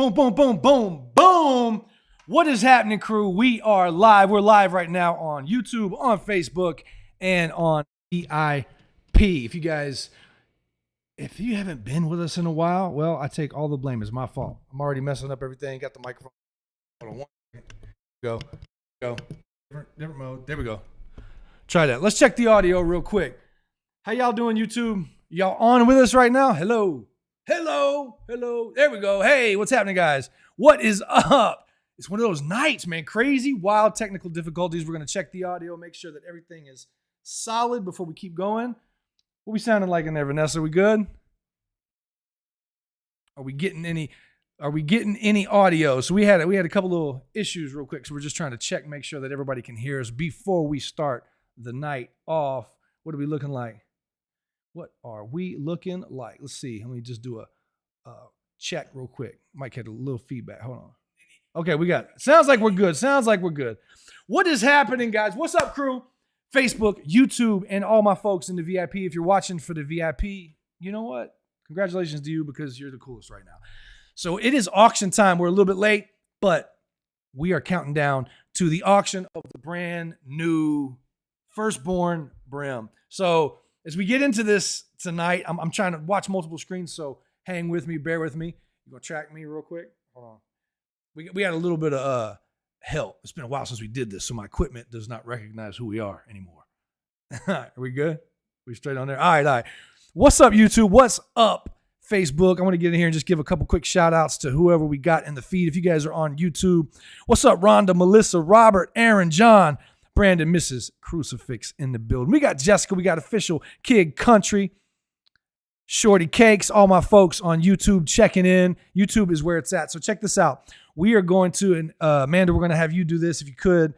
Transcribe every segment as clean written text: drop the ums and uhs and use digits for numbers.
Boom, boom, boom, boom, boom. What is happening, crew? We are live. We're live right now on YouTube, on Facebook, and on VIP. If you haven't been with us in a while, well, I take all the blame. It's my fault. I'm already messing up everything. Got the microphone. Hold on one second. Go. Different mode. There we go. Try that. Let's check the audio real quick. How y'all doing, YouTube? Y'all on with us right now? Hello. There we go. Hey, what's happening, guys? What is up? It's one of those nights, man. Crazy, wild technical difficulties. We're going to check the audio, make sure that everything is solid before we keep going. What we sounding like in there, Vanessa? Are we good? Are we getting any audio? So we had a couple little issues real quick. So we're just trying to check, make sure that everybody can hear us before we start the night off. What are we looking like? Let's see. Let me just do a check real quick. Might get a little feedback. Hold on. Okay, we got it. Sounds like we're good. What is happening, guys? What's up, crew? Facebook, YouTube, and all my folks in the VIP. If you're watching for the VIP, you know what? Congratulations to you because you're the coolest right now. So it is auction time. We're a little bit late, but we are counting down to the auction of the brand new firstborn Brim. So as we get into this tonight, I'm trying to watch multiple screens, so hang with me, bear with me. You gonna track me real quick? Hold on. We had a little bit of help. It's been a while since we did this, so my equipment does not recognize who we are anymore. Are we good? We straight on there? All right. What's up, YouTube? What's up, Facebook? I want to get in here and just give a couple quick shout outs to whoever we got in the feed. If you guys are on YouTube, what's up, Rhonda, Melissa, Robert, Aaron, John, Brandon, Mrs. Crucifix in the building. We got Jessica. We got Official Kid Country, Shorty Cakes, all my folks on YouTube checking in. YouTube is where it's at. So check this out. We are going to, and Amanda, we're going to have you do this if you could.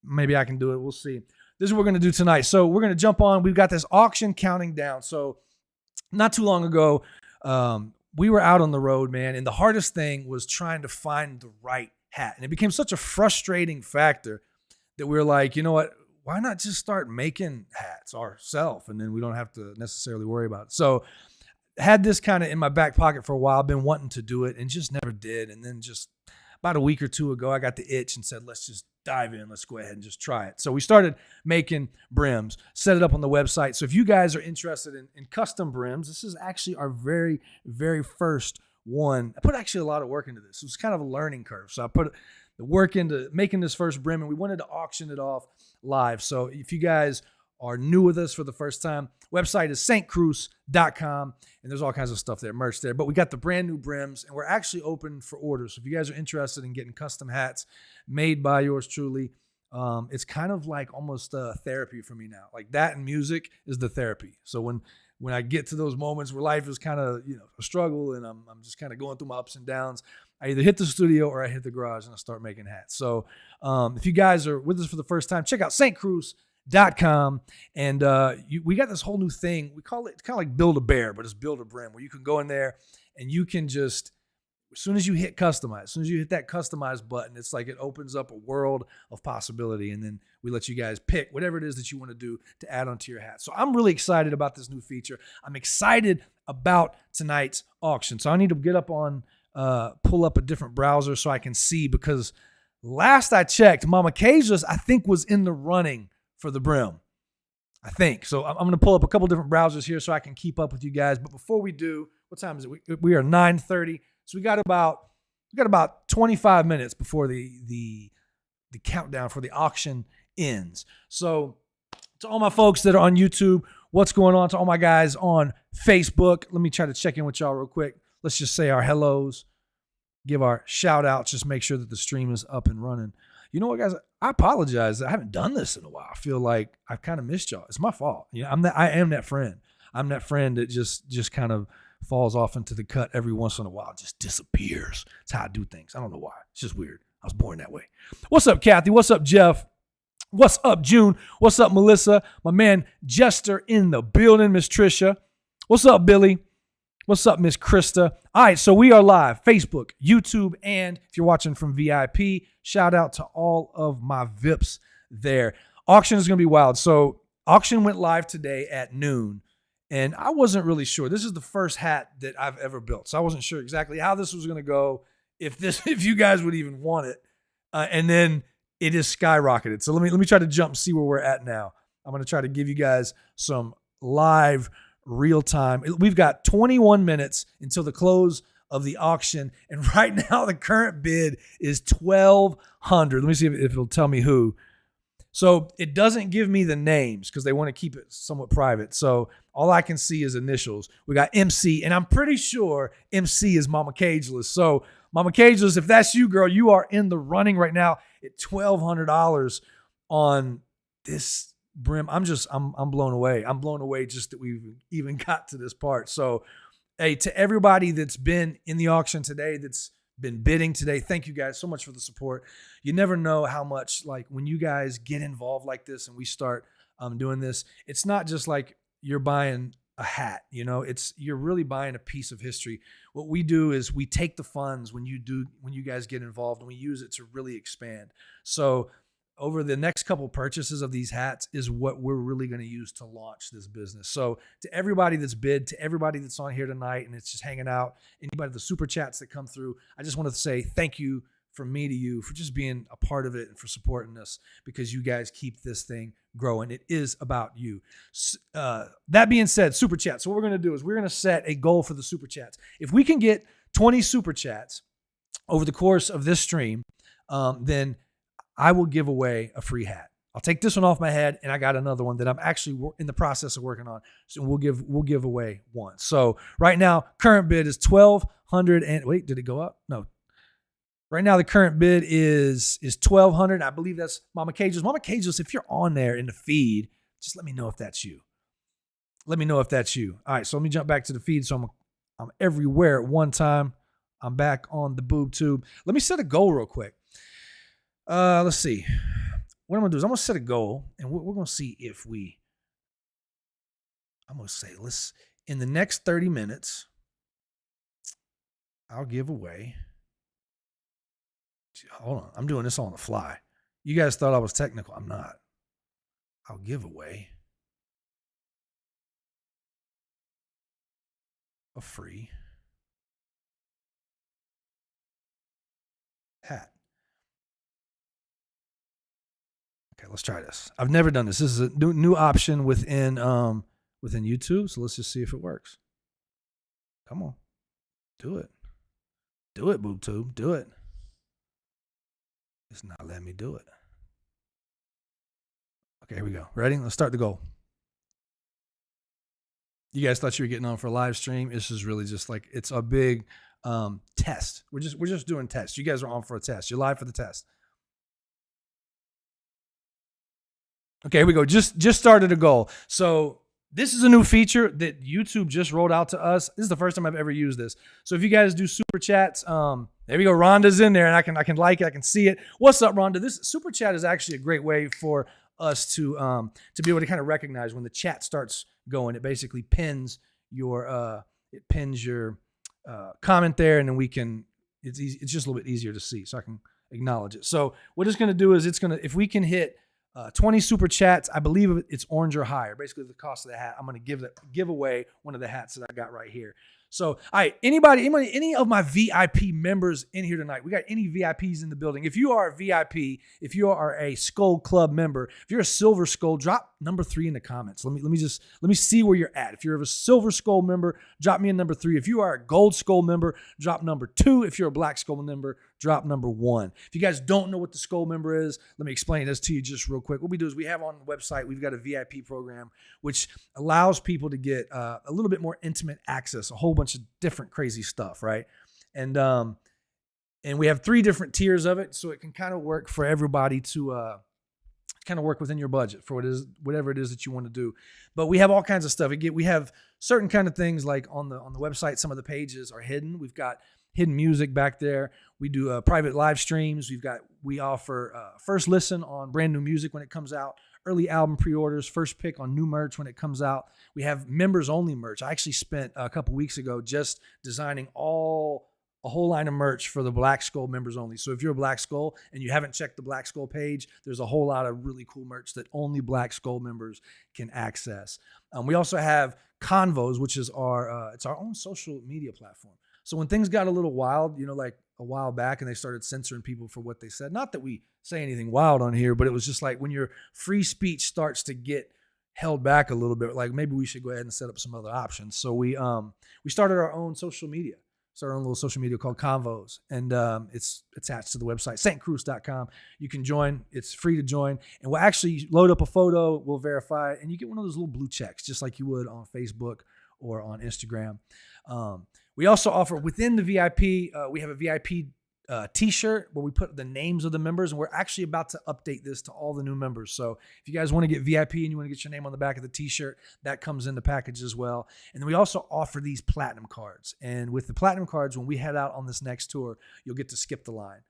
Maybe I can do it. We'll see. This is what we're going to do tonight. So we're going to jump on. We've got this auction counting down. So not too long ago, we were out on the road, man, and the hardest thing was trying to find the right hat. And it became such a frustrating factor that we were like, you know what? Why not just start making hats ourselves, and then we don't have to necessarily worry about it. So had this kind of in my back pocket for a while, been wanting to do it and just never did. And then just about a week or two ago, I got the itch and said, let's just dive in. Let's go ahead and just try it. So we started making brims, set it up on the website. So if you guys are interested in custom brims, this is actually our very, very first one. I put actually a lot of work into this. It was kind of a learning curve. So I put the work into making this first brim, and we wanted to auction it off live. So if you guys are new with us for the first time, website is stcruce.com, and there's all kinds of stuff there, merch there. But we got the brand new brims, and we're actually open for orders. So if you guys are interested in getting custom hats made by yours truly, it's kind of like almost therapy for me now. Like that and music is the therapy. So when I get to those moments where life is kind of, a struggle, and I'm just kind of going through my ups and downs, I either hit the studio or I hit the garage and I start making hats. So if you guys are with us for the first time, check out stcruce.com. And we got this whole new thing. We call it kind of like Build a Bear, but it's Build a Brim, where you can go in there and you can just, as soon as you hit customize, as soon as you hit that customize button, it's like it opens up a world of possibility. And then we let you guys pick whatever it is that you want to do to add onto your hat. So I'm really excited about this new feature. I'm excited about tonight's auction. So I need to get up on, pull up a different browser so I can see, because last I checked, Mama Caja's, I think, was in the running for the brim. I think. So I'm going to pull up a couple different browsers here so I can keep up with you guys. But before we do, what time is it? We are 9:30. So we got about 25 minutes before the countdown for the auction ends. So to all my folks that are on YouTube, what's going on? To all my guys on Facebook, let me try to check in with y'all real quick. Let's just say our hellos, give our shout outs, just make sure that the stream is up and running. You know what, guys? I apologize. I haven't done this in a while. I feel like I've kind of missed y'all. It's my fault. I am that friend. I'm that friend that just kind of falls off into the cut every once in a while, just disappears. That's how I do things. I don't know why. It's just weird. I was born that way. What's up, Kathy? What's up, Jeff? What's up, June? What's up, Melissa? My man Jester in the building, Miss Trisha. What's up, Billy? What's up, Miss Krista? All right, so we are live, Facebook, YouTube, and if you're watching from VIP, shout out to all of my VIPs there. Auction is going to be wild. So auction went live today at noon, and I wasn't really sure. This is the first hat that I've ever built, so I wasn't sure exactly how this was going to go. if you guys would even want it. And then it is skyrocketed. So let me try to jump and see where we're at now. I'm going to try to give you guys some live real time. We've got 21 minutes until the close of the auction. And right now the current bid is $1,200. Let me see if it'll tell me who. So it doesn't give me the names because they want to keep it somewhat private. So all I can see is initials. We got MC, and I'm pretty sure MC is Mama Cageless. So Mama Cageless, if that's you, girl, you are in the running right now at $1,200 on this Brim. I'm blown away. I'm blown away just that we've even got to this part. So, hey, to everybody that's been in the auction today, that's been bidding today, thank you guys so much for the support. You never know how much, like, when you guys get involved like this and we start doing this, it's not just like you're buying a hat, you know, you're really buying a piece of history. What we do is we take the funds when you guys get involved and we use it to really expand. So over the next couple purchases of these hats is what we're really going to use to launch this business. So to everybody that's bid, to everybody that's on here tonight and it's just hanging out, anybody, the super chats that come through, I just wanted to say thank you from me to you for just being a part of it and for supporting us, because you guys keep this thing growing. It is about you. That being said, super chats. So what we're going to do is we're going to set a goal for the super chats. If we can get 20 super chats over the course of this stream, then I will give away a free hat. I'll take this one off my head, and I got another one that I'm actually in the process of working on. So we'll give away one. So right now, current bid is $1,200. And wait, did it go up? No. Right now, the current bid is $1,200. I believe that's Mama Cageless. Mama Cageless, if you're on there in the feed, just let me know if that's you. Let me know if that's you. All right, so let me jump back to the feed. So I'm everywhere at one time. I'm back on the boob tube. Let me set a goal real quick. Let's see. What I'm going to do is I'm going to set a goal, and we're going to see if I'm going to say, in the next 30 minutes, I'll give away. Hold on. I'm doing this on the fly. You guys thought I was technical. I'm not. I'll give away a free hat. Okay, let's try this. I've never done this. This is a new option within YouTube. So let's just see if it works. Come on. Do it. Do it, BoobTube. Do it. It's not letting me do it. Okay, here we go. Ready? Let's start the goal. You guys thought you were getting on for a live stream. This is really just like, it's a big test. We're just doing tests. You guys are on for a test. You're live for the test. Okay, here we go. Just started a goal. So this is a new feature that YouTube just rolled out to us. This is the first time I've ever used this. So if you guys do super chats, there we go. Rhonda's in there, and I can like it. I can see it. What's up, Rhonda? This super chat is actually a great way for us to be able to kind of recognize when the chat starts going. It basically pins your comment there, and then we can. It's easy. It's just a little bit easier to see, so I can acknowledge it. So what it's going to do is if we can hit 20 super chats, I believe it's orange or higher, basically the cost of the hat, I'm going to give away one of the hats that I got right here. So, all right, any of my VIP members in here tonight? We got any VIPs in the building? If you are a VIP, if you are a Skull Club member, if you're a Silver Skull, drop number 3 in the comments. Let me see where you're at. If you're a Silver Skull member, drop me a number 3. If you are a Gold Skull member, drop number 2. If you're a Black Skull member, drop number 1. If you guys don't know what the Skull member is, let me explain this to you just real quick. What we do is we have on the website, we've got a VIP program, which allows people to get a little bit more intimate access, a whole bunch of different crazy stuff, right? And we have 3 different tiers of it, so it can kind of work for everybody to kind of work within your budget for whatever it is that you want to do. But we have all kinds of stuff. We have certain kind of things like on the website, some of the pages are hidden. We've got hidden music back there. We do private live streams. We offer first listen on brand new music when it comes out, early album pre-orders, first pick on new merch when it comes out. We have members only merch. I actually spent a couple weeks ago just designing a whole line of merch for the Black Skull members only. So if you're a Black Skull and you haven't checked the Black Skull page, there's a whole lot of really cool merch that only Black Skull members can access. We also have Convos, which is it's our own social media platform. So when things got a little wild, like a while back, and they started censoring people for what they said. Not that we say anything wild on here, but it was just like when your free speech starts to get held back a little bit, like maybe we should go ahead and set up some other options. So we started our own social media. Started our own little social media called Convos, and it's attached to the website, stcruce.com. You can join. It's free to join, and we'll actually load up a photo. We'll verify it, and you get one of those little blue checks, just like you would on Facebook or on Instagram. We also offer within the VIP, we have a VIP t-shirt where we put the names of the members, and we're actually about to update this to all the new members. So if you guys want to get VIP and you want to get your name on the back of the t-shirt, that comes in the package as well. And then we also offer these platinum cards. And with the platinum cards, when we head out on this next tour, you'll get to skip the line.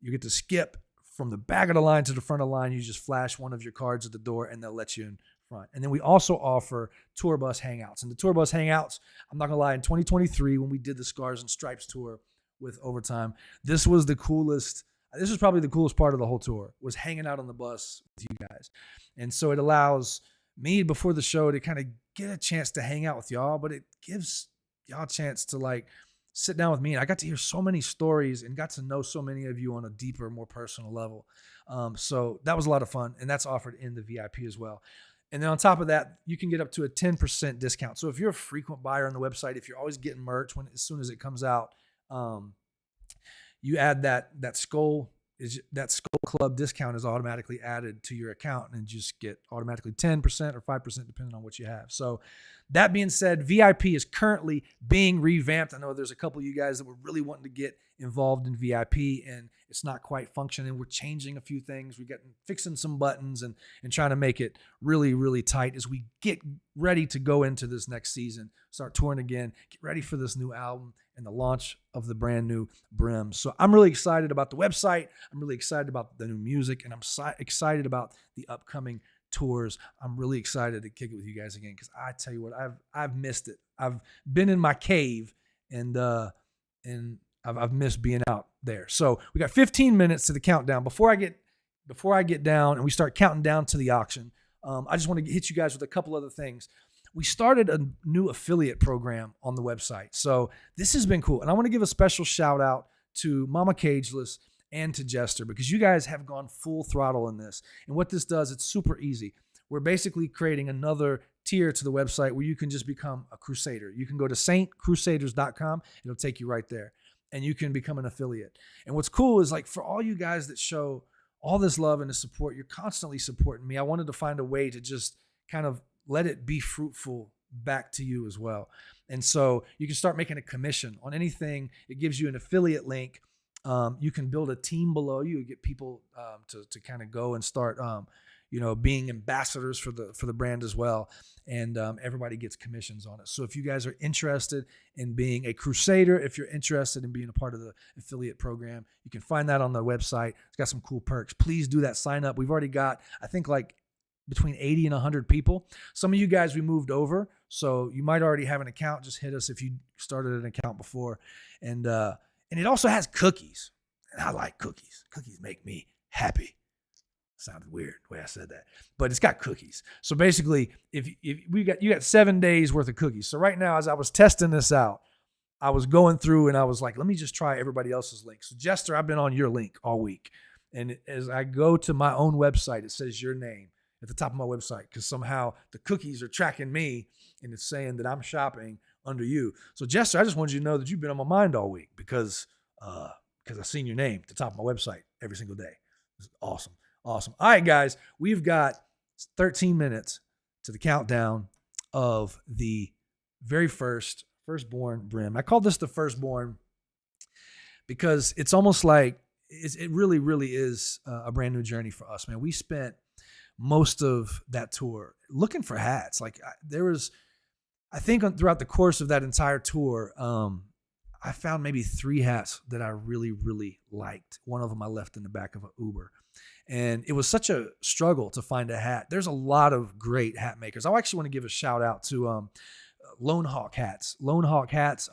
You get to skip from the back of the line to the front of the line. You just flash one of your cards at the door and they'll let you in front. And then we also offer tour bus hangouts. And the tour bus hangouts, I'm not gonna lie, in 2023 when we did the Scars and Stripes tour with Overtime, this was the coolest. This was probably the coolest part of the whole tour, was hanging out on the bus with you guys. And so it allows me before the show to kind of get a chance to hang out with y'all, but it gives y'all a chance to like sit down with me. And I got to hear so many stories and got to know so many of you on a deeper, more personal level. So that was a lot of fun, and that's offered in the VIP as well. And then on top of that, you can get up to a 10% discount. So if you're a frequent buyer on the website, if you're always getting merch as soon as it comes out, you add that Skull Club discount is automatically added to your account, and just get automatically 10% or 5% depending on what you have. So that being said, VIP is currently being revamped. I know there's a couple of you guys that were really wanting to get involved in VIP, and it's not quite functioning. We're changing a few things. We're fixing some buttons and trying to make it really, really tight as we get ready to go into this next season, start touring again, get ready for this new album and the launch of the brand new Brim. So I'm really excited about the website. I'm really excited about the new music, and I'm excited about the upcoming tours. I'm really excited to kick it with you guys again, because I tell you what, I've missed it. I've been in my cave, and I've missed being out there. So we got 15 minutes to the countdown. Before I get down and we start counting down to the auction, I just want to hit you guys with a couple other things. We started a new affiliate program on the website. So this has been cool. And I want to give a special shout out to Mama Cageless and to Jester, because you guys have gone full throttle in this. And what this does, it's super easy. We're basically creating another tier to the website where you can just become a Crusader. You can go to saintcrusaders.com. It'll take you right there, and you can become an affiliate. And what's cool is, like, for all you guys that show all this love and the support, you're constantly supporting me. I wanted to find a way to just kind of let it be fruitful back to you as well. And so you can start making a commission on anything. It gives you an affiliate link. You can build a team below you, get people to kind of go and start being ambassadors for the brand as well. And everybody gets commissions on it. So if you guys are interested in being a Crusader, if you're interested in being a part of the affiliate program, you can find that on the website. It's got some cool perks. Please do that. Sign up. We've already got, I think, like between 80 and 100 people. Some of you guys we moved over, so you might already have an account. Just hit us if you started an account before. And it also has cookies. And I like cookies. Cookies make me happy. Sounded weird the way I said that, but it's got cookies. So basically, if you got 7 days worth of cookies. So right now, as I was testing this out, I was going through and I was like, let me just try everybody else's link. So Jester, I've been on your link all week. And as I go to my own website, it says your name at the top of my website, because somehow the cookies are tracking me and it's saying that I'm shopping under you. So Jester, I just wanted you to know that you've been on my mind all week because I've seen your name at the top of my website every single day. It's awesome. Awesome. All right, guys, we've got 13 minutes to the countdown of the very firstborn Brim. I call this the firstborn because it's almost like it really, really is a brand new journey for us, man. We spent most of that tour looking for hats. Like I think throughout the course of that entire tour, I found maybe 3 hats that I really, really liked. One of them I left in the back of an Uber. And it was such a struggle to find a hat. There's a lot of great hat makers. I actually want to give a shout out to Lone Hawk Hats. Lone Hawk Hats,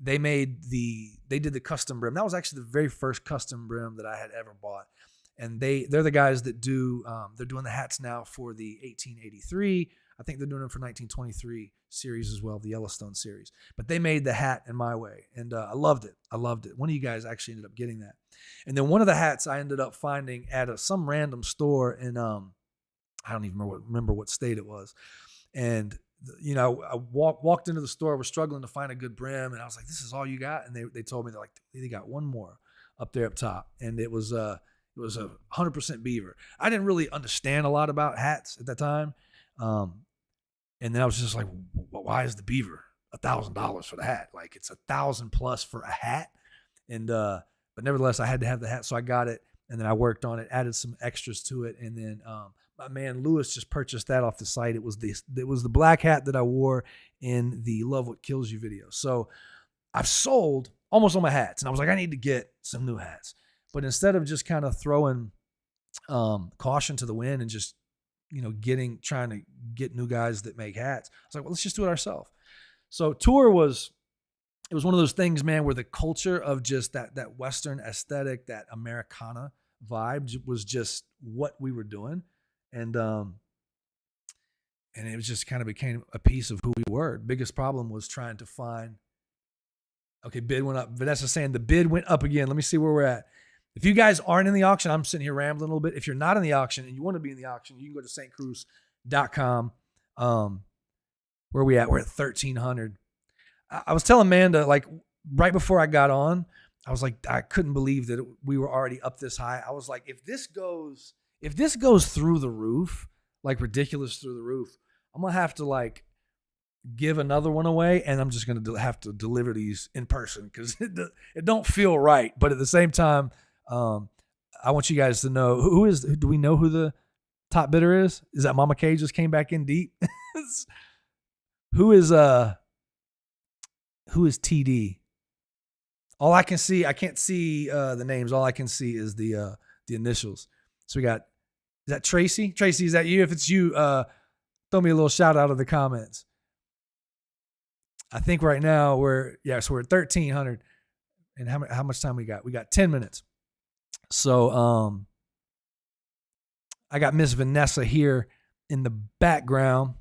they did the custom brim. That was actually the very first custom brim that I had ever bought. And they're the guys that they're doing the hats now for the 1883. I think they're doing them for 1923 series as well, the Yellowstone series. But they made the hat in my way, and I loved it. I loved it. One of you guys actually ended up getting that. And then one of the hats I ended up finding at some random store in, I don't even remember what state it was. And, you know, I walked into the store, was struggling to find a good brim, and I was like, this is all you got? And they told me, they're like, they got one more up there up top. And it was a 100% beaver. I didn't really understand a lot about hats at that time. And then I was just like, why is the beaver $1,000 for the hat? Like, it's $1,000+ for a hat. And, but nevertheless, I had to have the hat. So I got it, and then I worked on it, added some extras to it. And then, my man Lewis just purchased that off the site. It was the black hat that I wore in the Love What Kills You video. So I've sold almost all my hats, and I was like, I need to get some new hats. But instead of just kind of throwing caution to the wind and just, you know, trying to get new guys that make hats, I was like, well, let's just do it ourselves. So tour was one of those things, man, where the culture of just that Western aesthetic, that Americana vibe was just what we were doing. And it was just kind of became a piece of who we were. Biggest problem was trying to find, okay, bid went up. Vanessa's saying the bid went up again. Let me see where we're at. If you guys aren't in the auction, I'm sitting here rambling a little bit. If you're not in the auction and you want to be in the auction, you can go to stcruce.com. Where are we at? We're at 1,300. I was telling Amanda, like, right before I got on, I was like, I couldn't believe that we were already up this high. I was like, if this goes through the roof, like ridiculous through the roof, I'm going to have to like give another one away, and I'm just going to have to deliver these in person because it don't feel right. But at the same time, I want you guys to know do we know who the top bidder is? Is that Mama K just came back in deep? Who is TD? All I can see, I can't see the names. All I can see is the initials. So we got, is that Tracy? Tracy, is that you? If it's you, throw me a little shout out in the comments. I think right now we're at 1,300. And how much time we got? We got 10 minutes. So I got Miss Vanessa here in the background.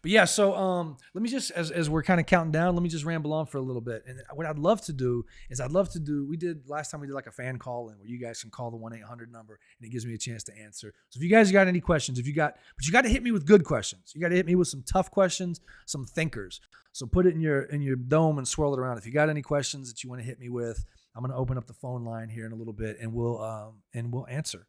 But yeah, so let me just, as we're kind of counting down, let me just ramble on for a little bit. And what I'd love to do, we did last time, we did like a fan call in where you guys can call the 1-800 number and it gives me a chance to answer. So if you guys got any questions, but you got to hit me with good questions. You got to hit me with some tough questions, some thinkers. So put it in your dome and swirl it around. If you got any questions that you want to hit me with, I'm going to open up the phone line here in a little bit, and we'll answer,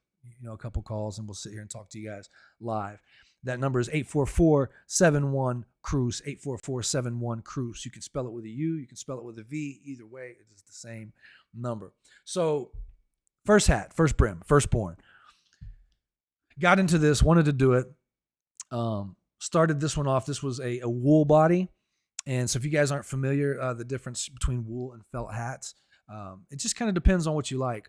a couple calls, and we'll sit here and talk to you guys live. That number is 844-71-CRUCE, 844-71-CRUCE. You can spell it with a U. You can spell it with a V. Either way, it is the same number. So first hat, first brim, firstborn. Got into this, wanted to do it. Started this one off. This was a wool body. And so if you guys aren't familiar, the difference between wool and felt hats, it just kind of depends on what you like.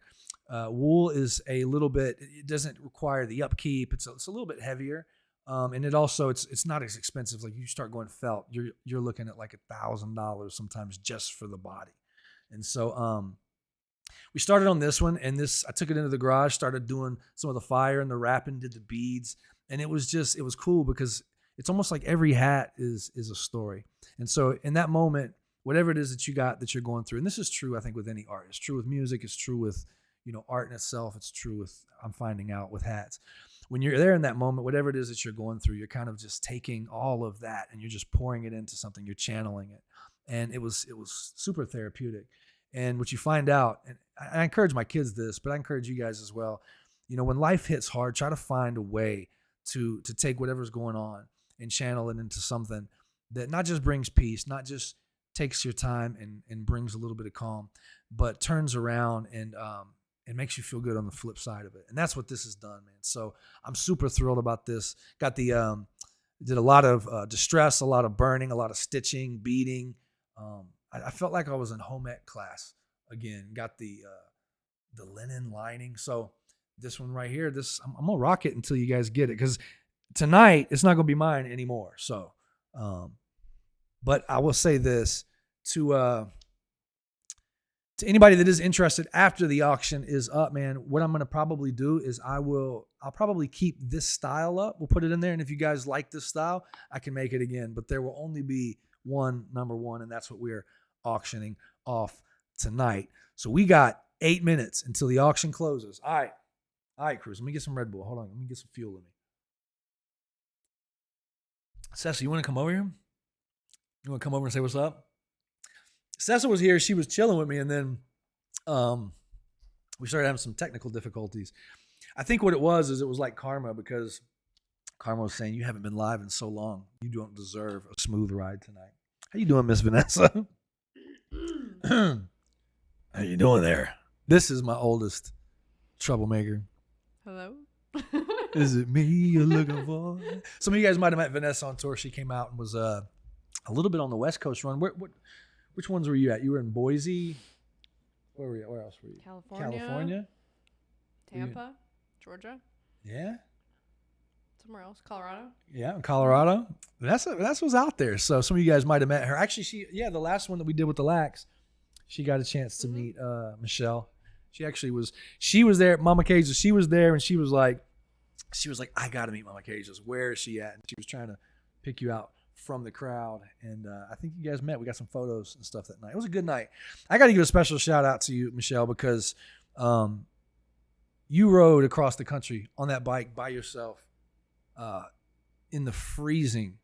Wool is a little bit, it doesn't require the upkeep. It's a little bit heavier. And it also, it's not as expensive. Like you start going felt, you're looking at like $1,000 sometimes just for the body. And so, we started on this one, and I took it into the garage, started doing some of the fire and the wrapping, did the beads. And it was cool because it's almost like every hat is a story. And so in that moment, whatever it is that you got, that you're going through, and this is true, I think, with any art. It's true with music. It's true with, art in itself. It's true with, I'm finding out, with hats. When you're there in that moment, whatever it is that you're going through, you're kind of just taking all of that and you're just pouring it into something. You're channeling it. And it was super therapeutic. And what you find out, and I encourage my kids this, but I encourage you guys as well. When life hits hard, try to find a way to take whatever's going on and channel it into something that not just brings peace, not just takes your time and brings a little bit of calm, but turns around and it makes you feel good on the flip side of it. And that's what this has done, man. So I'm super thrilled about this. Got did a lot of distress, a lot of burning, a lot of stitching, beading. I felt like I was in home ec class again. Got the linen lining. So this one right here, I'm gonna rock it until you guys get it, because tonight it's not gonna be mine anymore. So, but I will say this to to anybody that is interested after the auction is up, man, what I'm going to probably do is I'll probably keep this style up. We'll put it in there. And if you guys like this style, I can make it again, but there will only be one number one. And that's what we're auctioning off tonight. So we got 8 minutes until the auction closes. All right, Cruce, let me get some Red Bull. Hold on. Let me get some fuel in me. Cecil, you want to come over here? You want to come over and say what's up? Cecil was here. She was chilling with me, and then we started having some technical difficulties. I think what it was like karma, because karma was saying, you haven't been live in so long. You don't deserve a smooth ride tonight. How you doing, Miss Vanessa? How you doing there? This is my oldest troublemaker. Hello? Is it me you're looking for? Some of you guys might have met Vanessa on tour. She came out and was a little bit on the West Coast run. Which ones were you at? You were in Boise. Where were you? Where else were you? California. Tampa. Georgia. Yeah. Somewhere else. Colorado. Yeah, in Colorado. Vanessa was out there. So some of you guys might have met her. Actually, the last one that we did with the Lax, she got a chance to meet Michelle. She was there at Mama Cage's. She was there, and she was like, I got to meet Mama Cage's. Where is she at? And she was trying to pick you out from the crowd, and I think you guys met. We got some photos and stuff that night. It was a good night. I got to give a special shout out to you, Michelle, because you rode across the country on that bike by yourself in the freezing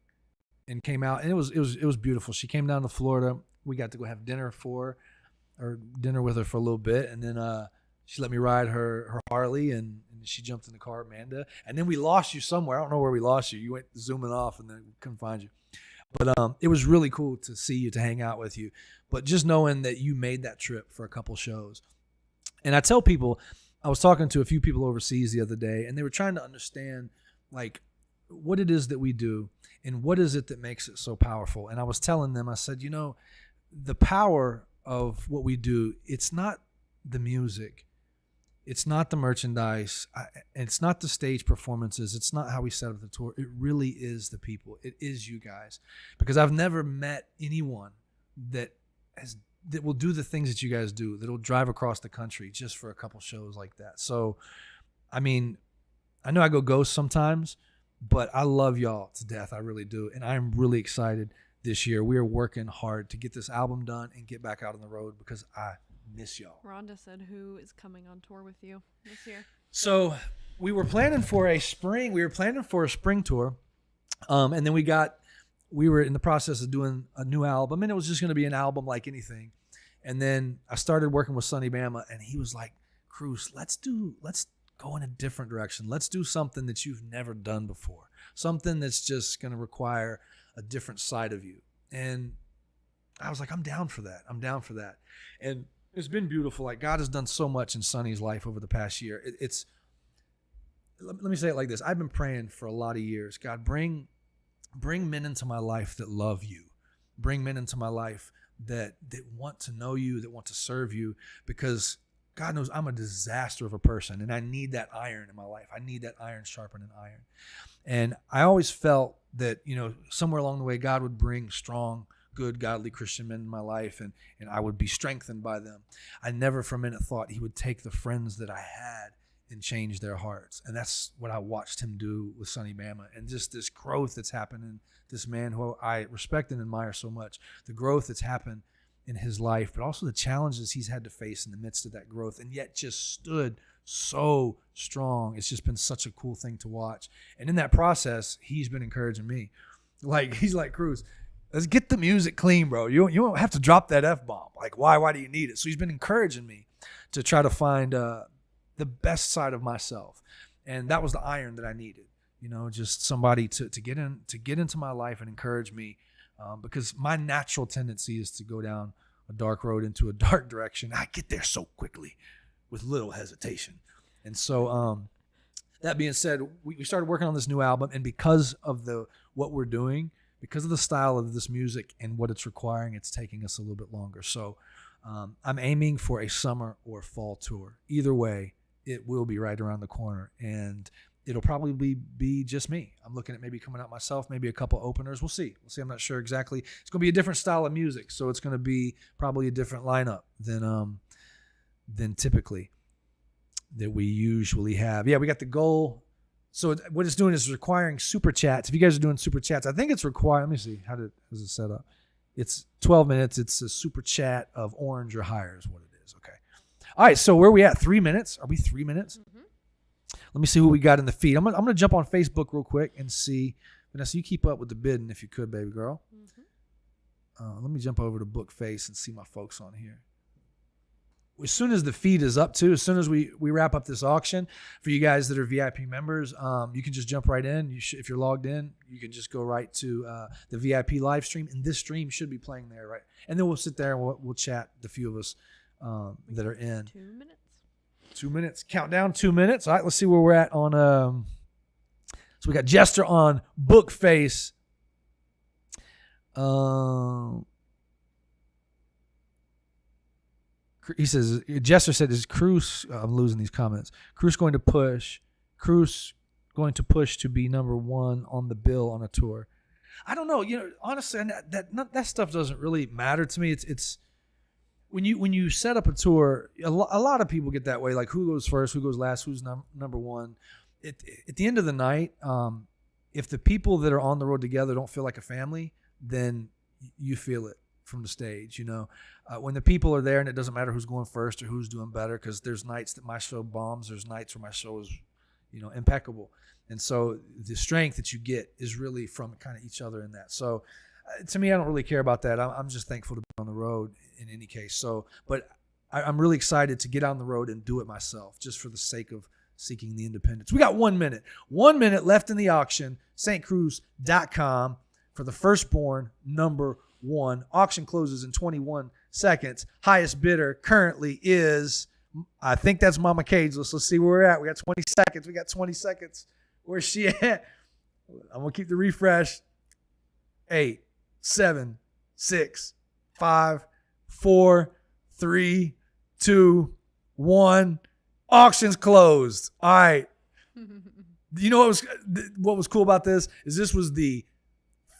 and came out, and it was beautiful. She came down to Florida. We got to go have dinner with her for a little bit, and then she let me ride her Harley, and she jumped in the car, Amanda, and then we lost you somewhere. I don't know where we lost you. You went zooming off, and then we couldn't find you. But it was really cool to see you, to hang out with you. But just knowing that you made that trip for a couple shows. And I tell people, I was talking to a few people overseas the other day, and they were trying to understand like what it is that we do and what is it that makes it so powerful. And I was telling them, I said, the power of what we do, it's not the music. It's not the merchandise. It's not the stage performances. It's not how we set up the tour. It really is the people. It is you guys. Because I've never met anyone that will do the things that you guys do, that will drive across the country just for a couple shows like that. So, I mean, I know I go ghost sometimes, but I love y'all to death. I really do. And I'm really excited this year. We are working hard to get this album done and get back out on the road because I miss y'all. Rhonda said, who is coming on tour with you this year? So we were planning for a spring tour. And then we were in the process of doing a new album, and it was just going to be an album like anything. And then I started working with Sonny Bama, and he was like, Cruce, let's go in a different direction. Let's do something that you've never done before. Something that's just going to require a different side of you. And I was like, I'm down for that. And it's been beautiful. Like, God has done so much in Sonny's life over the past year. Let me say it like this. I've been praying for a lot of years. God, bring men into my life that love you. Bring men into my life that want to know you, that want to serve you, because God knows I'm a disaster of a person, and I need that iron in my life. I need that iron sharpening iron. And I always felt that, somewhere along the way, God would bring strong, good, godly Christian men in my life, and I would be strengthened by them. I never for a minute thought he would take the friends that I had and change their hearts. And that's what I watched him do with Sonny Bama, and just this growth that's happened in this man who I respect and admire so much, the growth that's happened in his life, but also the challenges he's had to face in the midst of that growth, and yet just stood so strong. It's just been such a cool thing to watch. And in that process, he's been encouraging me. Like, he's like, Cruce, let's get the music clean, bro. You don't have to drop that F-bomb. Like, why do you need it? So he's been encouraging me to try to find the best side of myself. And that was the iron that I needed. Just somebody to get into my life and encourage me, because my natural tendency is to go down a dark road into a dark direction. I get there so quickly with little hesitation. And so that being said, we started working on this new album, and because of what we're doing, because of the style of this music and what it's requiring, it's taking us a little bit longer. So I'm aiming for a summer or fall tour. Either way, it will be right around the corner. And it'll probably be just me. I'm looking at maybe coming out myself, maybe a couple openers. We'll see. I'm not sure exactly. It's going to be a different style of music, so it's going to be probably a different lineup than typically that we usually have. Yeah, we got the goal. So what it's doing is requiring super chats. If you guys are doing super chats, I think it's required. Let me see. How is it set up? It's 12 minutes. It's a super chat of orange or higher is what it is. Okay. All right. So where are we at? 3 minutes? Are we 3 minutes? Mm-hmm. Let me see who we got in the feed. I'm gonna jump on Facebook real quick and see. Vanessa, you keep up with the bidding if you could, baby girl. Mm-hmm. Let me jump over to Bookface and see my folks on here. As soon as the feed is up too, as soon as we wrap up this auction, for you guys that are VIP members, you can just jump right in. If you're logged in, you can just go right to the VIP live stream, and this stream should be playing there, right? And then we'll sit there and we'll chat, the few of us that are in. 2 minutes. 2 minutes. Countdown, 2 minutes. All right, let's see where we're at on. So we got Jester on Bookface. He says, Jester said, is Cruce, I'm losing these comments, Cruce going to push to be number one on the bill on a tour? I don't know. Honestly, that stuff doesn't really matter to me. It's when you set up a tour, a lot of people get that way, like who goes first, who goes last, who's number one. At the end of the night, if the people that are on the road together don't feel like a family, then you feel it from the stage. When the people are there, and it doesn't matter who's going first or who's doing better, because there's nights that my show bombs, there's nights where my show is impeccable, and so the strength that you get is really from kind of each other in that. So to me, I don't really care about that. I'm just thankful to be on the road in any case. So but I'm really excited to get on the road and do it myself, just for the sake of seeking the independence. We got 1 minute left in the auction. stcruise.com for the firstborn number one. Auction closes in 21 seconds. Highest bidder currently is, I think that's Mama Cageless. Let's see where we're at. We got 20 seconds. Where's she at? I'm going to keep the refresh. 8, 7, 6, 5, 4, 3, 2, 1. Auction's closed. All right. You know what was cool about this is this was the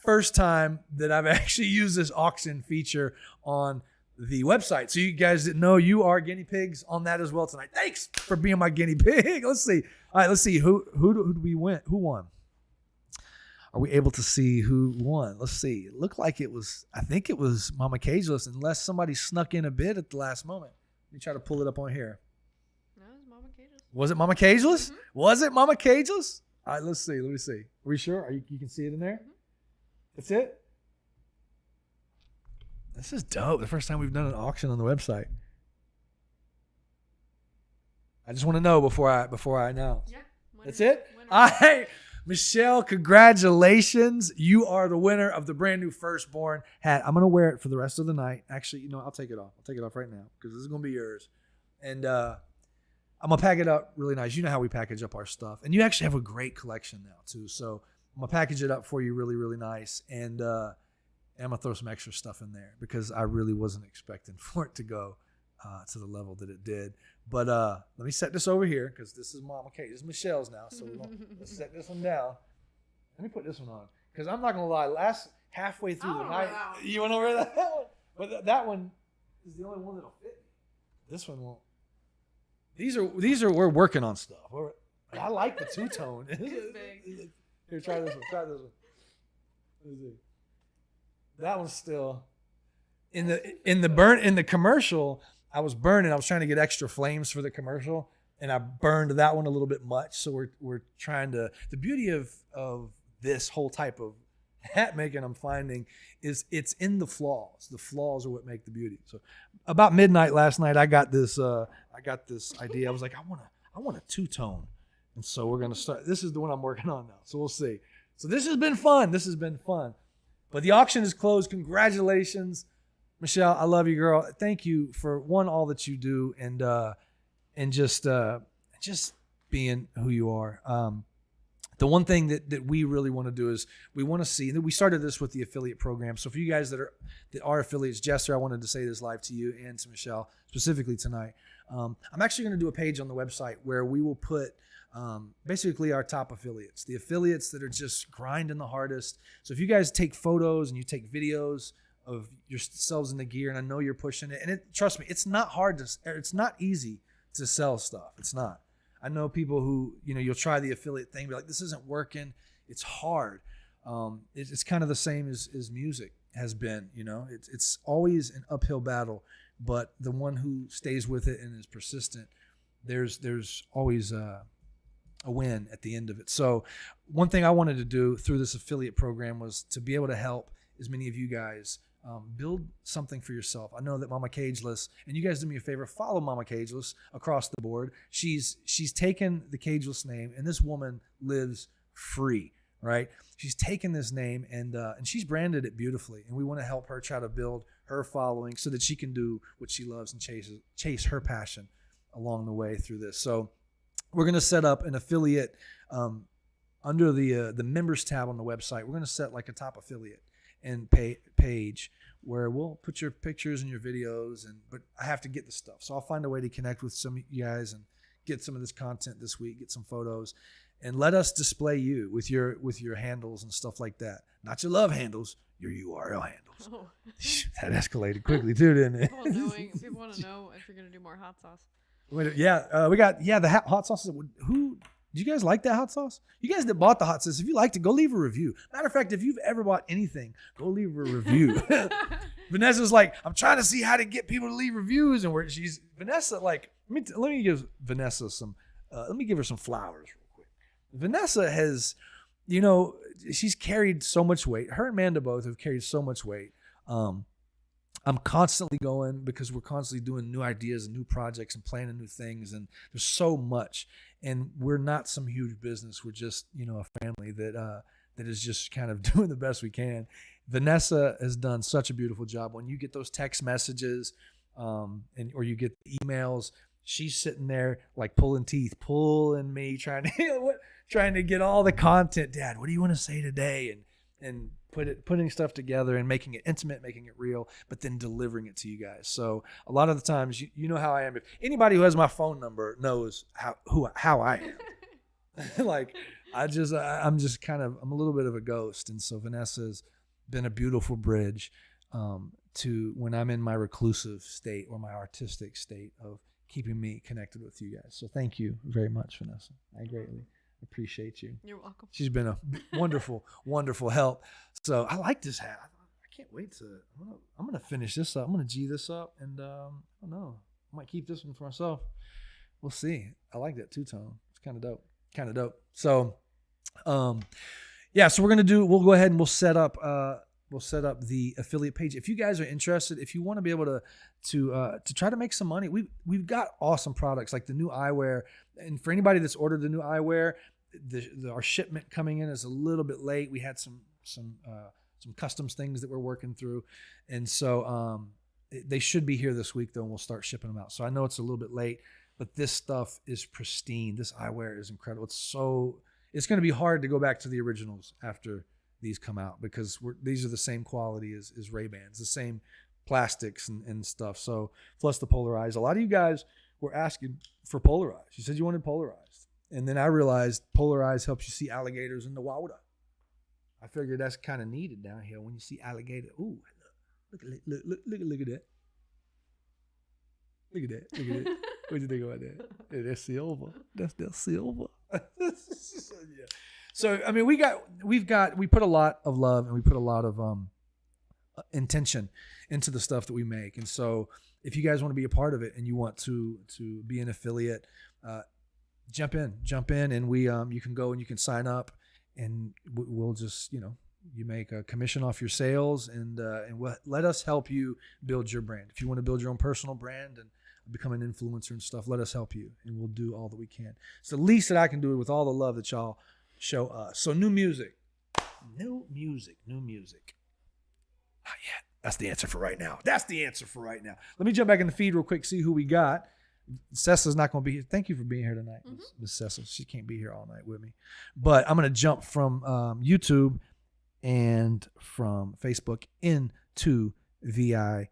first time that I've actually used this auction feature on the website. So you guys didn't know, you are guinea pigs on that as well tonight. Thanks for being my guinea pig. Let's see. All right, let's see who did we win? Who won? Are we able to see who won? Let's see. It looked like I think it was Mama Cageless, unless somebody snuck in a bid at the last moment. Let me try to pull it up on here. No, it was Mama Cageless. Was it Mama Cageless? Mm-hmm. Was it Mama Cageless? All right, let's see. Let me see. Are we sure? You can see it in there? Mm-hmm. That's it? This is dope. The first time we've done an auction on the website. I just want to know before I announce. Yeah. That's it? All right. Michelle, congratulations. You are the winner of the brand new firstborn hat. I'm going to wear it for the rest of the night. Actually, I'll take it off. I'll take it off right now because this is going to be yours. And I'm going to pack it up really nice. You know how we package up our stuff. And you actually have a great collection now, too. So I'm going to package it up for you really, really nice. And I'm going to throw some extra stuff in there because I really wasn't expecting for it to go to the level that it did. But let me set this over here because this is Mama Kate. This is Michelle's now. So let's set this one down. Let me put this one on because I'm not going to lie. Halfway through the night, you want to wear that one? But that one is the only one that'll fit. This one won't. These are we're working on stuff. I like the two-tone. It's big. Here, try this one. Let me see. That one's still in the commercial. I was trying to get extra flames for the commercial, and I burned that one a little bit much. So we're trying to. The beauty of this whole type of hat making I'm finding is it's in the flaws. The flaws are what make the beauty. So about midnight last night, I got this idea. I was like, I want a two-tone, and so we're gonna start. This is the one I'm working on now. So we'll see. So this has been fun. But the auction is closed. Congratulations, Michelle. I love you, girl. Thank you for all that you do and just being who you are. The one thing that we really want to do is we want to see that we started this with the affiliate program. So for you guys that are affiliates, Jester, I wanted to say this live to you and to Michelle specifically tonight. I'm actually going to do a page on the website where we will put basically our top affiliates, the affiliates that are just grinding the hardest. So if you guys take photos and you take videos of yourselves in the gear, and I know you're pushing it, and trust me, it's not hard it's not easy to sell stuff. It's not. I know people who, you'll try the affiliate thing, be like, this isn't working. It's hard. It's kind of the same as music has been, it's always an uphill battle, but the one who stays with it and is persistent, there's always a win at the end of it. So one thing I wanted to do through this affiliate program was to be able to help as many of you guys build something for yourself. I know that Mama Cageless, and you guys do me a favor, follow Mama Cageless across the board. She's taken the Cageless name, and this woman lives free, right? She's taken this name and she's branded it beautifully, and we want to help her try to build her following so that she can do what she loves and chase her passion along the way through this. So we're going to set up an affiliate under the members tab on the website. We're going to set like a top affiliate and page where we'll put your pictures and your videos, but I have to get the stuff. So I'll find a way to connect with some of you guys and get some of this content this week, get some photos, and let us display you with your handles and stuff like that. Not your love handles, your URL handles. Oh. That escalated quickly too, didn't it? People want to know if you're going to do more hot sauce. Yeah, we got the hot sauces. Who did you guys like that hot sauce? You guys that bought the hot sauce, if you liked it, go leave a review. Matter of fact, if you've ever bought anything, go leave a review. Vanessa's like, I'm trying to see how to get people to leave reviews, and Vanessa, like, let me give Vanessa some. Let me give her some flowers real quick. Vanessa has, she's carried so much weight. Her and Amanda both have carried so much weight. I'm constantly going because we're constantly doing new ideas and new projects and planning new things, and there's so much. And we're not some huge business. We're just, a family that is just kind of doing the best we can. Vanessa has done such a beautiful job. When you get those text messages, or you get emails, she's sitting there like pulling me, trying to get all the content. Dad, what do you want to say today? And putting stuff together and making it intimate, making it real, but then delivering it to you guys. So a lot of the times, you know how I am. If anybody who has my phone number knows how I am. Like I'm a little bit of a ghost. And so Vanessa's been a beautiful bridge to when I'm in my reclusive state or my artistic state of keeping me connected with you guys. So thank you very much, Vanessa. I greatly appreciate you. You're welcome. She's been a wonderful, wonderful help. So I like this hat. I can't wait I'm going to finish this up. I'm going to G this up, and I don't know. I might keep this one for myself. We'll see. I like that two-tone. It's kind of dope. So, so we'll go ahead and we'll set up the affiliate page. If you guys are interested, if you want to be able to try to make some money, we've got awesome products like the new eyewear. And for anybody that's ordered the new eyewear, our shipment coming in is a little bit late. We had some customs things that we're working through, and so they should be here this week though, and we'll start shipping them out. So I know it's a little bit late, but this stuff is pristine. This eyewear is incredible. It's going to be hard to go back to the originals after these come out, because these are the same quality as Ray-Bans, the same plastics and stuff. So plus the polarized. A lot of you guys were asking for polarized. You said you wanted polarized. And then I realized polarized helps you see alligators in the water. I figured that's kind of needed down here when you see alligator. Ooh, look at that. Look at that. What do you think about that? Yeah, that's silver. That's silver. Yeah. So I mean, we put a lot of love and we put a lot of intention into the stuff that we make. And so if you guys want to be a part of it and you want to be an affiliate, jump in, and you can go and you can sign up, and we'll just, you make a commission off your sales, and let us help you build your brand. If you want to build your own personal brand and become an influencer and stuff, let us help you, and we'll do all that we can. It's the least that I can do with all the love that y'all show us. So new music. Not yet. That's the answer for right now. Let me jump back in the feed real quick, see who we got. Cessa's not going to be here. Thank you for being here tonight, Miss Cessa. She can't be here all night with me. But I'm going to jump from YouTube and from Facebook into VIP.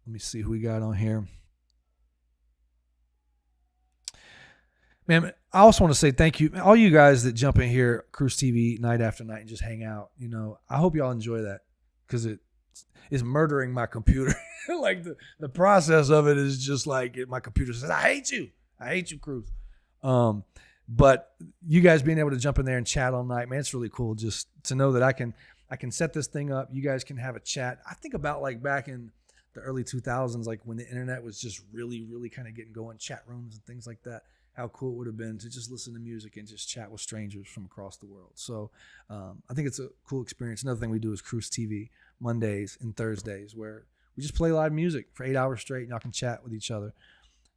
Let me see who we got on here. Man, I also want to say thank you. All you guys that jump in here, Cruce TV, night after night and just hang out. I hope y'all enjoy that because it is murdering my computer. Like the process of it is just like my computer says, I hate you, Cruce. But you guys being able to jump in there and chat all night, man, it's really cool just to know that I can set this thing up. You guys can have a chat. I think about like back in the early 2000s, like when the internet was just really, really kind of getting going, chat rooms and things like that. How cool it would have been to just listen to music and just chat with strangers from across the world. So I think it's a cool experience. Another thing we do is Cruce TV Mondays and Thursdays where we just play live music for 8 hours straight and y'all can chat with each other.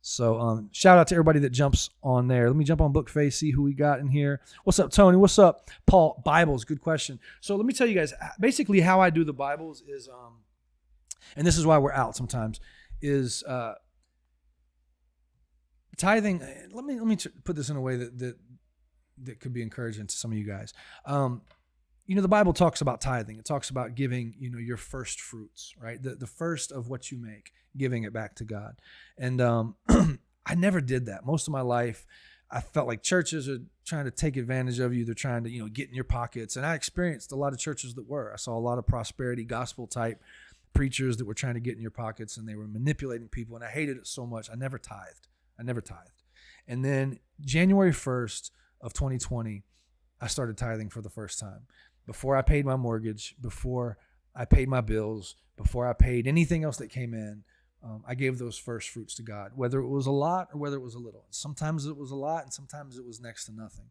So shout out to everybody that jumps on there. Let me jump on Bookface, see who we got in here. What's up, Tony? What's up, Paul? Bibles, good question. So let me tell you guys, basically how I do the Bibles is, and this is why we're out sometimes, is tithing. Let me put this in a way that could be encouraging to some of you guys. The Bible talks about tithing. It talks about giving, your first fruits, right? The first of what you make, giving it back to God. And I never did that. Most of my life, I felt like churches are trying to take advantage of you. They're trying to, get in your pockets. And I experienced a lot of churches that were. I saw a lot of prosperity gospel type preachers that were trying to get in your pockets and they were manipulating people. And I hated it so much. I never tithed. And then January 1st of 2020, I started tithing for the first time. Before I paid my mortgage, before I paid my bills, before I paid anything else that came in, I gave those first fruits to God, whether it was a lot or whether it was a little. Sometimes it was a lot and sometimes it was next to nothing.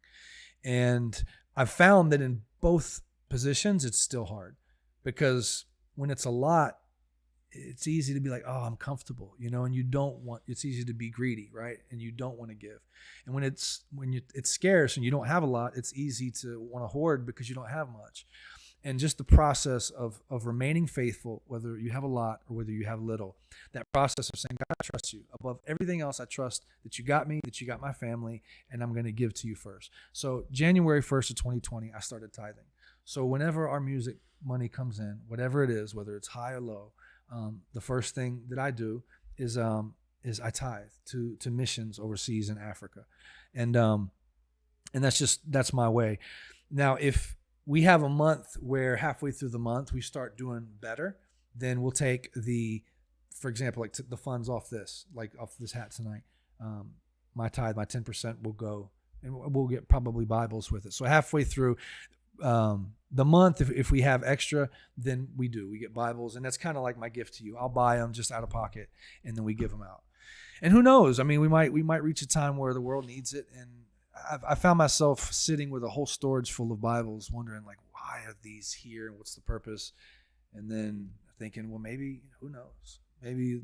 And I found that in both positions, it's still hard because when it's a lot, it's easy to be like, oh, I'm comfortable, and it's easy to be greedy, right? And you don't want to give. And when it's scarce and you don't have a lot, it's easy to want to hoard because you don't have much. And just the process of remaining faithful, whether you have a lot or whether you have little, that process of saying, God, I trust you. Above everything else, I trust that you got me, that you got my family, and I'm going to give to you first. So January 1st of 2020, I started tithing. So whenever our music money comes in, whatever it is, whether it's high or low, the first thing that I do is I tithe to missions overseas in Africa. And that's my way. Now, if we have a month where halfway through the month we start doing better, then we'll take for example, like the funds off this hat tonight. My tithe, my 10% will go, and we'll get probably Bibles with it. So halfway through the month, if we have extra, then we get Bibles, and that's kind of like my gift to you. I'll buy them just out of pocket, and then we give them out. And who knows? I mean, we might reach a time where the world needs it, and I found myself sitting with a whole storage full of Bibles, wondering like, why are these here, and what's the purpose? And then thinking, well, maybe, who knows? Maybe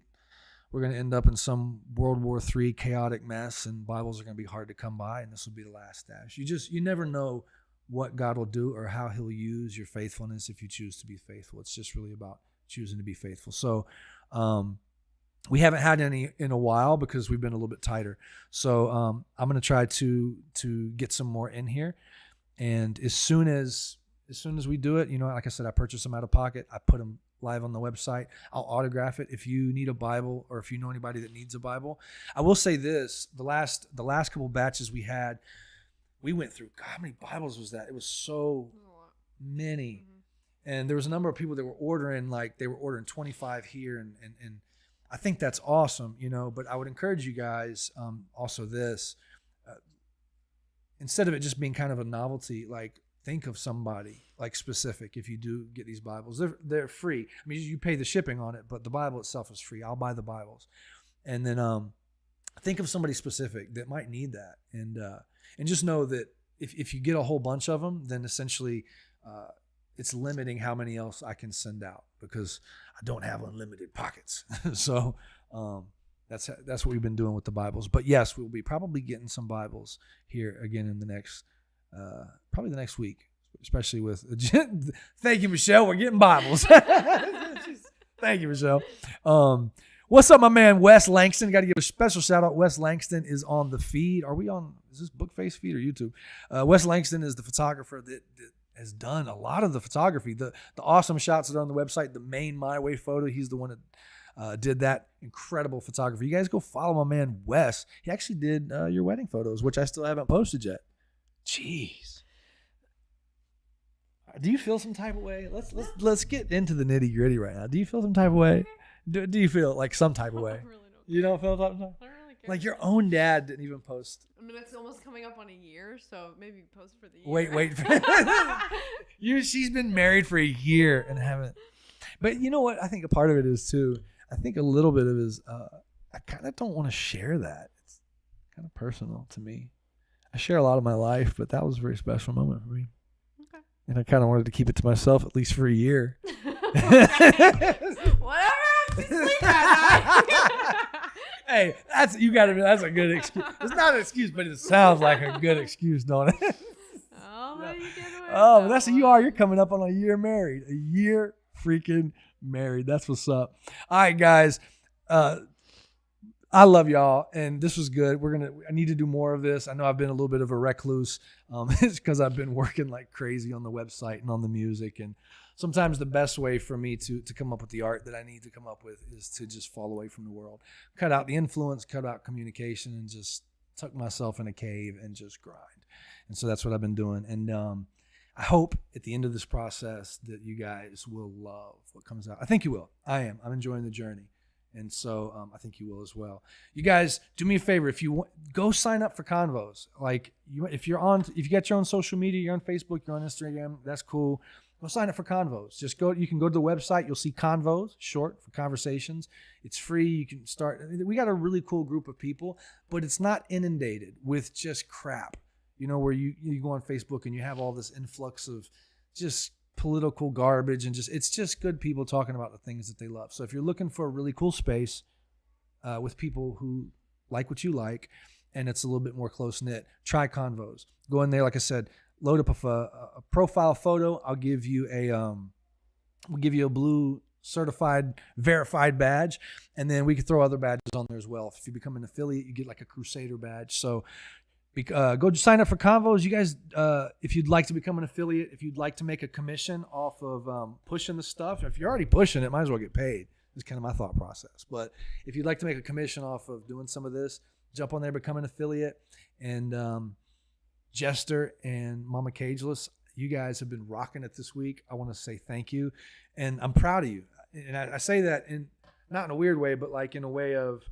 we're going to end up in some World War III chaotic mess, and Bibles are going to be hard to come by, and this will be the last stash. You never know what God will do or how he'll use your faithfulness if you choose to be faithful. It's just really about choosing to be faithful. So we haven't had any in a while because we've been a little bit tighter. So I'm going to try to get some more in here. And as soon as we do it, like I said, I purchase them out of pocket. I put them live on the website. I'll autograph it. If you need a Bible or if you know anybody that needs a Bible, I will say this, the last couple batches we had, we went through, God, how many Bibles was that? It was so many. Mm-hmm. And there was a number of people that were ordering, like they were ordering 25 here. And I think that's awesome, but I would encourage you guys also this, instead of it just being kind of a novelty, like think of somebody like specific. If you do get these Bibles, they're free. I mean, you pay the shipping on it, but the Bible itself is free. I'll buy the Bibles. And then think of somebody specific that might need that. And just know that if you get a whole bunch of them, then essentially it's limiting how many else I can send out because I don't have unlimited pockets. So that's what we've been doing with the Bibles. But yes, we'll be probably getting some Bibles here again in the next, probably the next week, especially with, thank you, Michelle. We're getting Bibles. Thank you, Michelle. What's up, my man, Wes Langston? Got to give a special shout out. Wes Langston is on the feed. Are we on, is this Bookface feed or YouTube? Wes Langston is the photographer that has done a lot of the photography. The awesome shots that are on the website, the main My Way photo, he's the one that did that incredible photography. You guys go follow my man Wes. He actually did your wedding photos, which I still haven't posted yet. Jeez. Do you feel some type of way? Let's get into the nitty gritty right now. Do you feel some type of way? Do you feel like some type of way? I really don't You don't feel something? I don't really care. Like your own dad didn't even post. I mean, it's almost coming up on a year, so maybe post for the year. Wait. She's been married for a year and haven't. But you know what? I think a part of it is too. I think a little bit of it is I kind of don't want to share that. It's kind of personal to me. I share a lot of my life, but that was a very special moment for me. Okay. And I kind of wanted to keep it to myself at least for a year. Whatever. Just sleep at night. Hey, that's a good excuse. It's not an excuse, but it sounds like a good excuse, don't it? Oh, but you get away Oh, with that's that what you are. one. You're coming up on a year married. A year freaking married. That's what's up. All right, guys. I love y'all, and this was good. I need to do more of this. I know I've been a little bit of a recluse. It's because I've been working like crazy on the website and on the music, and sometimes the best way for me to come up with the art that I need to come up with is to just fall away from the world, cut out the influence, cut out communication, and just tuck myself in a cave and just grind. And so that's what I've been doing. And I hope at the end of this process that you guys will love what comes out. I think you will. I am. I'm enjoying the journey. And so I think you will as well. You guys, do me a favor. If you want, go sign up for convos. Like if you got your own social media, you're on Facebook, you're on Instagram, that's cool. Go sign up for convos. You can go to the website. You'll see convos, short for conversations. It's free. You can start. We got a really cool group of people, but it's not inundated with just crap. You know, where you go on Facebook and you have all this influx of just political garbage and it's just good people talking about the things that they love. So if you're looking for a really cool space with people who like what you like and it's a little bit more close knit, try convos. Go in there, like I said, load up a profile photo. I'll give you a blue certified verified badge, and then we can throw other badges on there as well. If you become an affiliate, you get like a Crusader badge. So go sign up for convos. You guys, if you'd like to become an affiliate, if you'd like to make a commission off of pushing the stuff, if you're already pushing it, might as well get paid. It's kind of my thought process. But if you'd like to make a commission off of doing some of this, jump on there, become an affiliate. And Jester and Mama Cageless, you guys have been rocking it this week. I want to say thank you. And I'm proud of you. And I say that not in a weird way, but like in a way of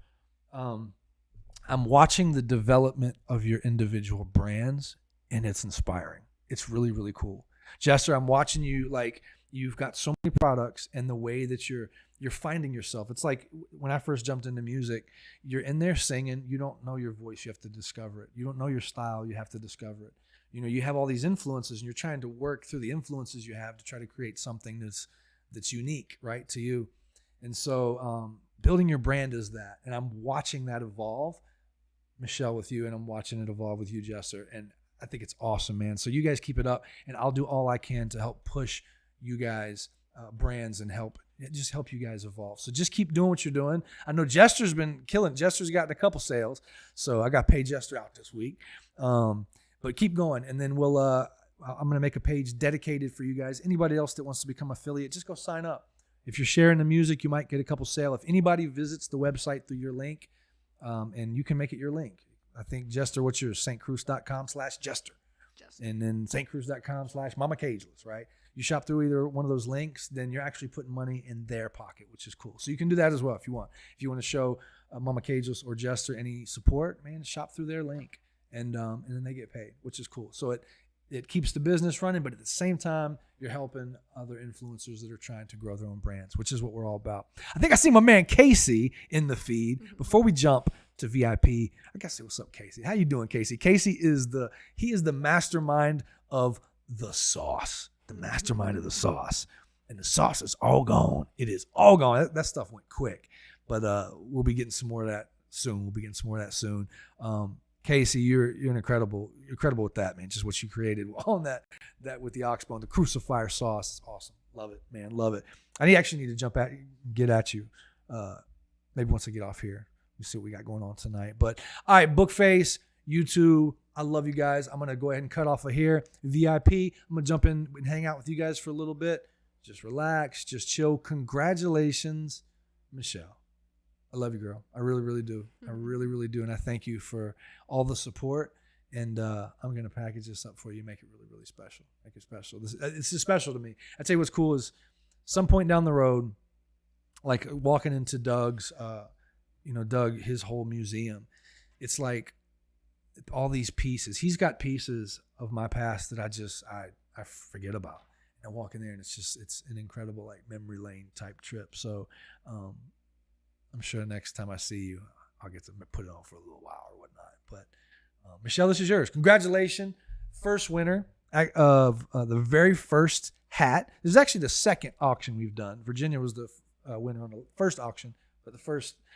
I'm watching the development of your individual brands, and it's inspiring. It's really, really cool. Jester, I'm watching you, like you've got so many products, and the way that you're finding yourself. It's like when I first jumped into music, you're in there singing, you don't know your voice, you have to discover it. You don't know your style, you have to discover it. You know, you have all these influences, and you're trying to work through the influences you have to try to create something that's unique, right, to you. And so building your brand is that, and I'm watching that evolve. Michelle with you, and I'm watching it evolve with you, Jester, and I think it's awesome, man. So you guys keep it up, and I'll do all I can to help push you guys brands and help you guys evolve. So just keep doing what you're doing. I know Jester's been killing. Jester's gotten a couple sales, so I got to pay Jester out this week. But keep going, and then I'm going to make a page dedicated for you guys. Anybody else that wants to become affiliate, just go sign up. If you're sharing the music, you might get a couple sale. If anybody visits the website through your link, and you can make it your link. I think Jester, what's yours? stcruce.com/Jester. And then stcruce.com/Mama Cageless, right? You shop through either one of those links, then you're actually putting money in their pocket, which is cool. So you can do that as well if you want. If you want to show Mama Cageless or Jester any support, man, shop through their link, and then they get paid, which is cool. So it keeps the business running, but at the same time, you're helping other influencers that are trying to grow their own brands, which is what we're all about. I think I see my man Casey in the feed. Before we jump to VIP, I gotta say what's up, Casey. How you doing, Casey? Casey is the mastermind of the sauce. The mastermind of the sauce. And the sauce is all gone. It is all gone. That stuff went quick. But we'll be getting some more of that soon. Casey, you're incredible with that, man. Just what you created on that with the oxbone, the crucifier sauce. It's awesome. Love it, man. Love it. I actually need to get at you. Maybe once I get off here. We see what we got going on tonight. But all right, Bookface, YouTube, I love you guys. I'm going to go ahead and cut off of here. VIP, I'm going to jump in and hang out with you guys for a little bit. Just relax, just chill. Congratulations, Michelle. I love you, girl. I really, really do. I really, really do. And I thank you for all the support. And I'm going to package this up for you, make it really, really special. Make it special. This is special to me. I tell you what's cool is some point down the road, like walking into Doug's, Doug, his whole museum, it's like all these pieces. He's got pieces of my past that I forget about. And I walk in there and it's an incredible like memory lane type trip. So I'm sure next time I see you, I'll get to put it on for a little while or whatnot. But Michelle, this is yours. Congratulations. First winner of the very first hat. This is actually the second auction we've done. Virginia was the winner on the first auction, but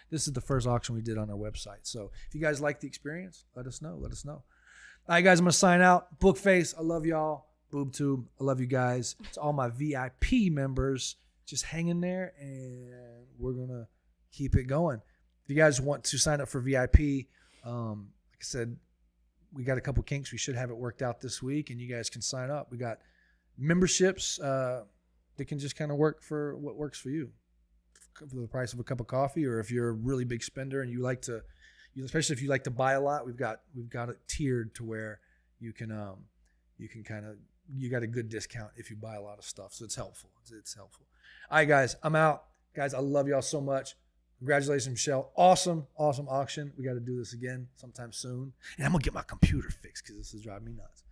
this is the first auction we did on our website. So if you guys like the experience, let us know. All right, guys, I'm going to sign out. Bookface, I love y'all. BoobTube, I love you guys. To all my VIP members, just hang in there, and we're going to keep it going. If you guys want to sign up for VIP, like I said, we got a couple kinks. We should have it worked out this week, and you guys can sign up. We got memberships that can just kind of work for what works for you. For the price of a cup of coffee, or if you're a really big spender and you like to, especially if you like to buy a lot, we've got it tiered to where you can you got a good discount if you buy a lot of stuff. So it's helpful. It's helpful. All right, guys, I'm out. Guys, I love y'all so much. Congratulations, Michelle. Awesome auction. We got to do this again sometime soon. And I'm going to get my computer fixed because this is driving me nuts.